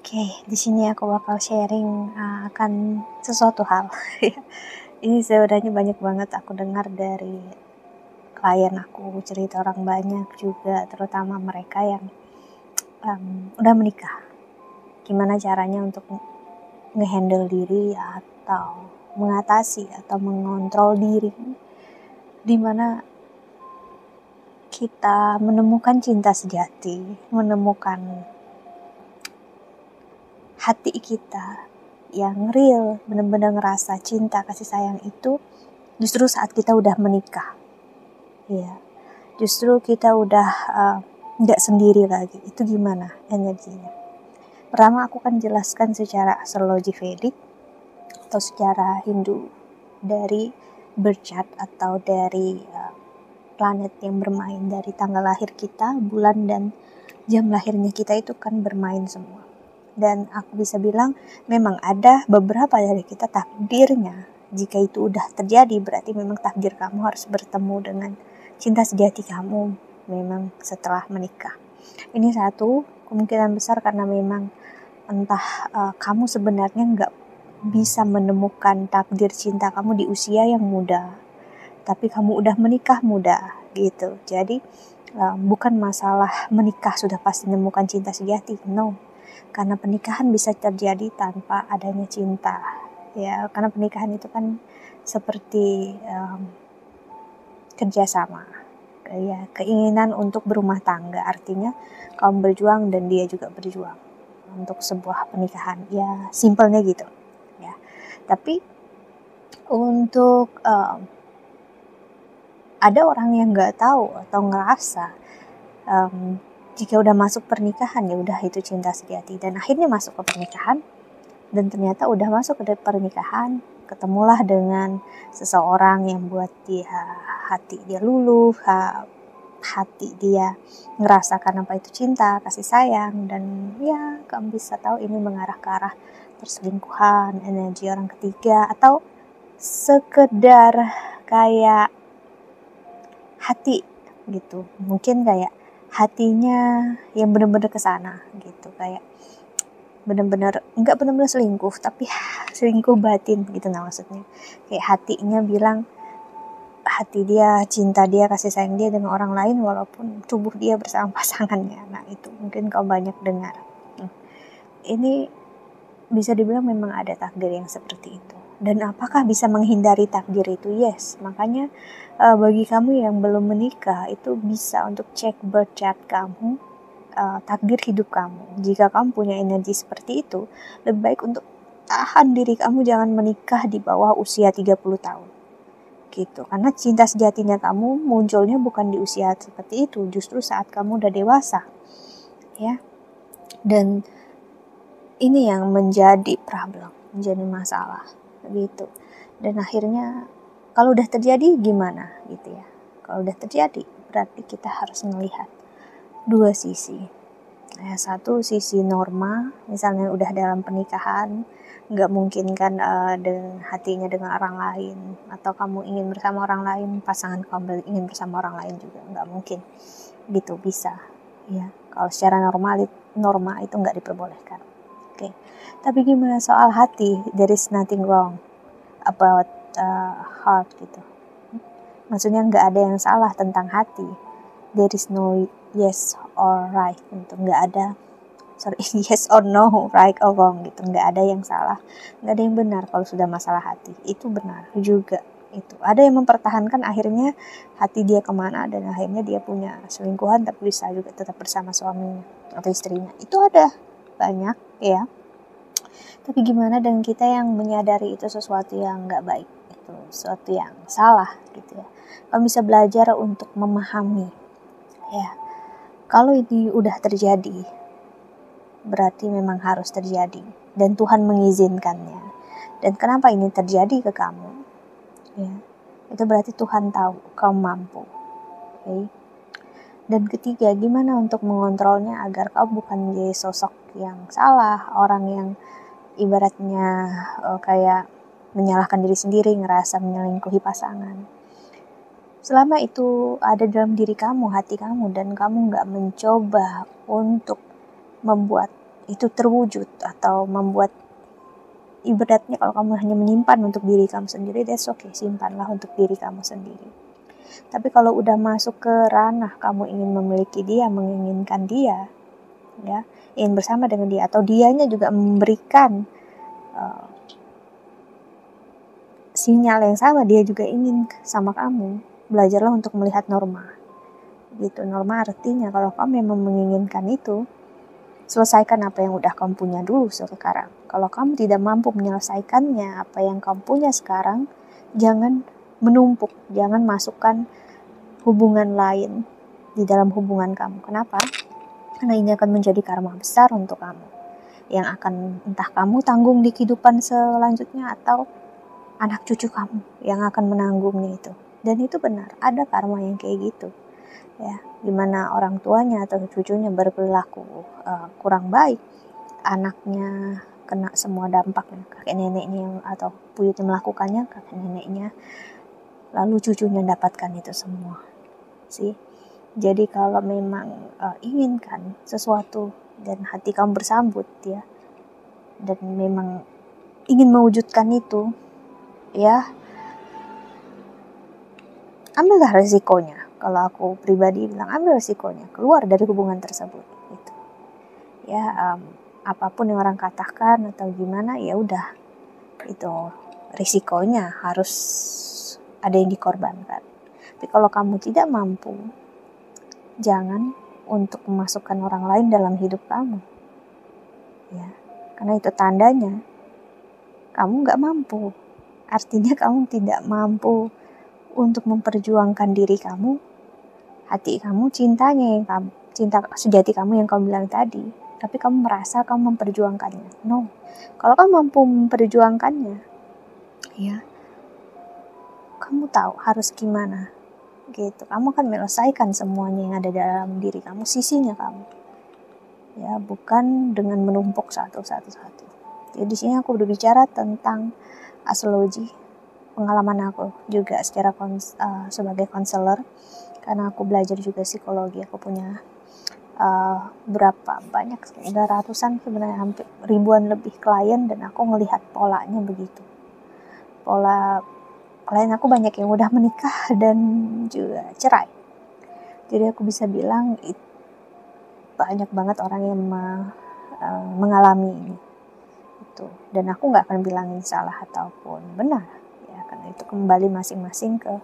Oke, di sini aku bakal sharing akan sesuatu hal. Ini sebenarnya banyak banget aku dengar dari klien aku, cerita orang banyak juga, terutama mereka yang udah menikah. Gimana caranya untuk ngehandle diri atau mengatasi atau mengontrol diri, dimana kita menemukan cinta sejati, menemukan hati kita yang real, benar-benar ngerasa cinta kasih sayang itu justru saat kita udah menikah. Ya, justru kita udah nggak sendiri lagi. Itu gimana energinya? Pertama aku akan jelaskan secara astrologi Vedic atau secara Hindu dari birth chart atau dari planet yang bermain dari tanggal lahir kita, bulan dan jam lahirnya kita itu kan bermain semua. Dan aku bisa bilang memang ada beberapa dari kita takdirnya. Jika itu udah terjadi berarti memang takdir kamu harus bertemu dengan cinta sejati kamu memang setelah menikah. Ini satu kemungkinan besar karena memang entah kamu sebenarnya nggak bisa menemukan takdir cinta kamu di usia yang muda, tapi kamu udah menikah muda gitu. Jadi bukan masalah menikah sudah pasti menemukan cinta sejati, no. Karena pernikahan bisa terjadi tanpa adanya cinta, ya. Karena pernikahan itu kan seperti kerjasama, ya, keinginan untuk berumah tangga. Artinya kamu berjuang dan dia juga berjuang untuk sebuah pernikahan, ya simpelnya gitu, ya. Tapi untuk ada orang yang nggak tahu atau ngerasa jika udah masuk pernikahan ya udah itu cinta sejati, dan akhirnya masuk ke pernikahan dan ternyata udah masuk ke pernikahan ketemulah dengan seseorang yang buat dia hati dia luluh, hati dia ngerasakan apa itu cinta, kasih sayang, dan ya kamu bisa tahu ini mengarah ke arah perselingkuhan, energi orang ketiga, atau sekedar kayak hati gitu, mungkin kayak hatinya yang benar-benar kesana gitu, kayak benar-benar enggak benar-benar selingkuh tapi selingkuh batin gitu. Nah maksudnya kayak hatinya bilang, hati dia, cinta dia, kasih sayang dia dengan orang lain walaupun tubuh dia bersama pasangannya. Nah itu mungkin kau banyak dengar. Ini bisa dibilang memang ada takdir yang seperti itu. Dan apakah bisa menghindari takdir itu? Yes. Makanya bagi kamu yang belum menikah itu bisa untuk cek birth chart kamu, takdir hidup kamu. Jika kamu punya energi seperti itu, lebih baik untuk tahan diri kamu jangan menikah di bawah usia 30 tahun. Gitu. Karena cinta sejatinya kamu munculnya bukan di usia seperti itu, justru saat kamu udah dewasa. Ya. Dan ini yang menjadi problem, menjadi masalah gitu. Dan akhirnya kalau udah terjadi gimana gitu ya. Kalau udah terjadi berarti kita harus melihat dua sisi. Ya, satu sisi norma, misalnya udah dalam pernikahan, nggak mungkin kan dengan hatinya dengan orang lain, atau kamu ingin bersama orang lain, pasangan kamu ingin bersama orang lain juga, nggak mungkin gitu bisa, ya. Kalau secara norma itu nggak diperbolehkan. Oke. Tapi gimana soal hati? There is nothing wrong about heart gitu. Maksudnya nggak ada yang salah tentang hati. There is no yes or right gitu. Nggak ada yes or no, right or wrong gitu. Nggak ada yang salah, nggak ada yang benar kalau sudah masalah hati. Itu benar juga. Itu ada yang mempertahankan akhirnya hati dia kemana dan akhirnya dia punya selingkuhan tapi bisa juga tetap bersama suaminya atau istrinya. Itu ada banyak, ya. Tapi gimana dengan kita yang menyadari itu sesuatu yang nggak baik, itu sesuatu yang salah gitu ya. Kamu bisa belajar untuk memahami, ya. Kalau ini udah terjadi, berarti memang harus terjadi dan Tuhan mengizinkannya. Dan kenapa ini terjadi ke kamu? Ya, itu berarti Tuhan tahu kamu mampu. Okay? Dan ketiga, gimana untuk mengontrolnya agar kamu bukan menjadi sosok yang salah, orang yang ibaratnya kayak menyalahkan diri sendiri, ngerasa menyelingkuhi pasangan. Selama itu ada dalam diri kamu, hati kamu, dan kamu gak mencoba untuk membuat itu terwujud atau membuat, ibaratnya kalau kamu hanya menyimpan untuk diri kamu sendiri, that's okay, simpanlah untuk diri kamu sendiri. Tapi kalau udah masuk ke ranah kamu ingin memiliki dia, menginginkan dia, ya, ingin bersama dengan dia, atau dianya juga memberikan sinyal yang sama, dia juga ingin sama kamu, belajarlah untuk melihat norma. Gitu, norma artinya kalau kamu memang menginginkan itu, selesaikan apa yang udah kamu punya dulu sekarang. Kalau kamu tidak mampu menyelesaikannya apa yang kamu punya sekarang, jangan menumpuk, jangan masukkan hubungan lain di dalam hubungan kamu. Kenapa? Karena ini akan menjadi karma besar untuk kamu, yang akan entah kamu tanggung di kehidupan selanjutnya atau anak cucu kamu yang akan menanggungnya itu. Dan itu benar, ada karma yang kayak gitu, ya, dimana orang tuanya atau cucunya berperilaku kurang baik, anaknya kena semua dampaknya, kakek neneknya yang atau buyutnya melakukannya, kakek neneknya, lalu cucunya dapatkan itu semua sih. Jadi kalau memang inginkan sesuatu dan hati kamu bersambut, ya, dan memang ingin mewujudkan itu, ya, ambillah resikonya. Kalau aku pribadi bilang, ambil resikonya, keluar dari hubungan tersebut gitu. Ya, apapun yang orang katakan atau gimana, ya udah, itu risikonya, harus ada yang dikorbankan. Tapi kalau kamu tidak mampu, jangan untuk memasukkan orang lain dalam hidup kamu, ya, karena itu tandanya kamu nggak mampu. Artinya kamu tidak mampu untuk memperjuangkan diri kamu, hati kamu, cintanya yang kamu, cinta sejati kamu yang kamu bilang tadi. Tapi kamu merasa kamu memperjuangkannya. No. Kalau kamu mampu memperjuangkannya, ya, kamu tahu harus gimana. Gitu. Kamu akan menyelesaikan semuanya yang ada dalam diri kamu, sisinya kamu. Ya, bukan dengan menumpuk satu-satu. Jadi di sini aku berbicara tentang astrologi, pengalaman aku juga secara sebagai konselor, karena aku belajar juga psikologi. Aku punya berapa banyak, udah ratusan sebenarnya, hampir ribuan lebih klien, dan aku ngelihat polanya begitu. Pola klien aku banyak yang udah menikah dan juga cerai. Jadi aku bisa bilang banyak banget orang yang mengalami ini. Itu. Dan aku nggak akan bilang ini salah ataupun benar, ya, karena itu kembali masing-masing ke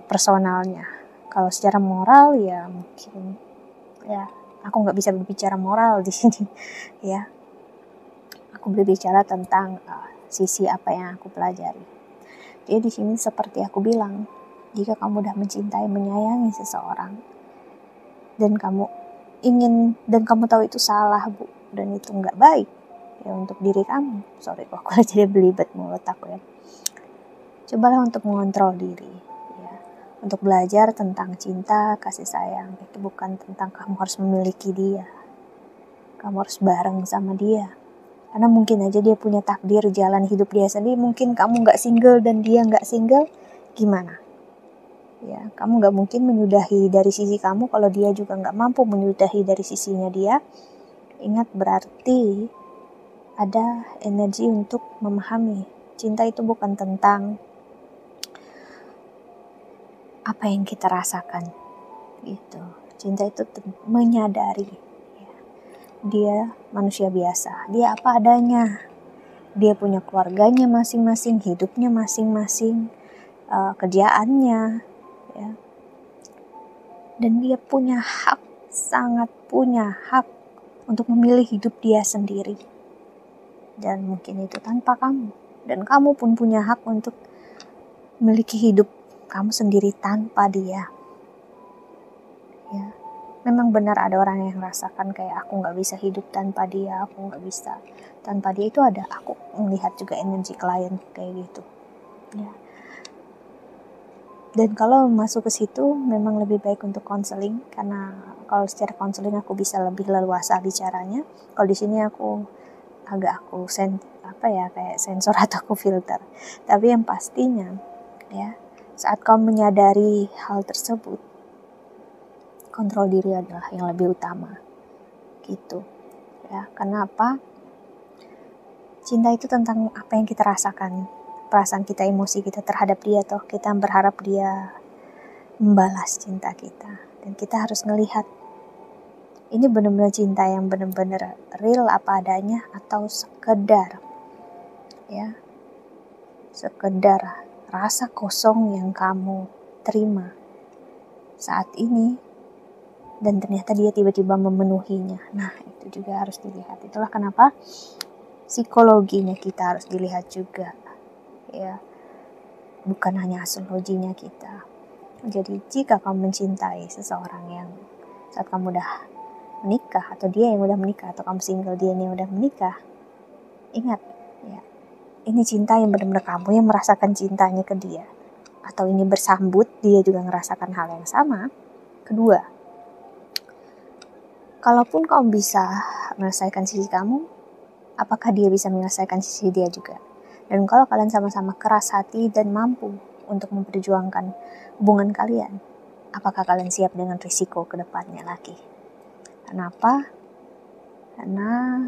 personalnya. Kalau secara moral, ya mungkin, ya, aku nggak bisa berbicara moral di sini, ya. Aku berbicara tentang sisi apa yang aku pelajari. Jadi di sini seperti aku bilang, jika kamu udah mencintai, menyayangi seseorang, dan kamu ingin, dan kamu tahu itu salah, Bu, dan itu nggak baik, ya, untuk diri kamu. Sorry kok aku jadi belibet mulut aku, ya. Cobalah untuk mengontrol diri, ya. Untuk belajar tentang cinta, kasih sayang, itu bukan tentang kamu harus memiliki dia. Kamu harus bareng sama dia. Karena mungkin aja dia punya takdir, jalan hidup dia sendiri. Mungkin kamu nggak single dan dia nggak single, gimana? Ya, kamu nggak mungkin menyudahi dari sisi kamu kalau dia juga nggak mampu menyudahi dari sisinya dia. Ingat, berarti ada energi untuk memahami. Cinta itu bukan tentang apa yang kita rasakan, gitu. Cinta itu menyadari, ya, dia manusia biasa, dia apa adanya. Dia punya keluarganya masing-masing, hidupnya masing-masing, kerjaannya, ya. Dan dia punya hak, sangat punya hak untuk memilih hidup dia sendiri. Dan mungkin itu tanpa kamu. Dan kamu pun punya hak untuk memiliki hidup kamu sendiri tanpa dia. Ya. Memang benar ada orang yang merasakan kayak aku gak bisa hidup tanpa dia, aku gak bisa tanpa dia. Itu ada, aku melihat juga energi klien kayak gitu, ya. Dan kalau masuk ke situ memang lebih baik untuk konseling, karena kalau secara konseling aku bisa lebih leluasa bicaranya. Kalau di sini aku kayak sensor atau aku filter. Tapi yang pastinya, ya, saat kamu menyadari hal tersebut, kontrol diri adalah yang lebih utama, gitu. Ya, karena apa? Cinta itu tentang apa yang kita rasakan, perasaan kita, emosi kita terhadap dia, toh kita berharap dia membalas cinta kita. Dan kita harus ngelihat, ini benar-benar cinta yang benar-benar real apa adanya, atau sekedar rasa kosong yang kamu terima saat ini, dan ternyata dia tiba-tiba memenuhinya. Nah, itu juga harus dilihat. Itulah kenapa psikologinya kita harus dilihat juga, ya, bukan hanya astrologinya kita. Jadi jika kamu mencintai seseorang yang saat kamu udah menikah, atau dia yang udah menikah, atau kamu single, dia yang udah menikah, ingat ya, ini cinta yang benar-benar kamu yang merasakan cintanya ke dia, atau ini bersambut, dia juga ngerasakan hal yang sama. Kedua, kalaupun kamu bisa menyelesaikan sisi kamu, apakah dia bisa menyelesaikan sisi dia juga? Dan kalau kalian sama-sama keras hati dan mampu untuk memperjuangkan hubungan kalian, apakah kalian siap dengan risiko ke depannya lagi? Kenapa? Karena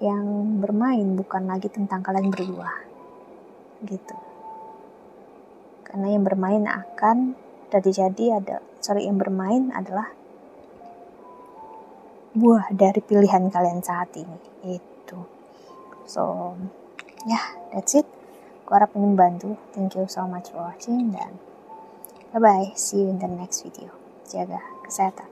yang bermain bukan lagi tentang kalian berdua, gitu. Karena yang bermain yang bermain adalah buah dari pilihan kalian saat ini. Itu. So, that's it. Aku harap ini membantu. Thank you so much for watching, dan bye-bye. See you in the next video. Jaga kesehatan.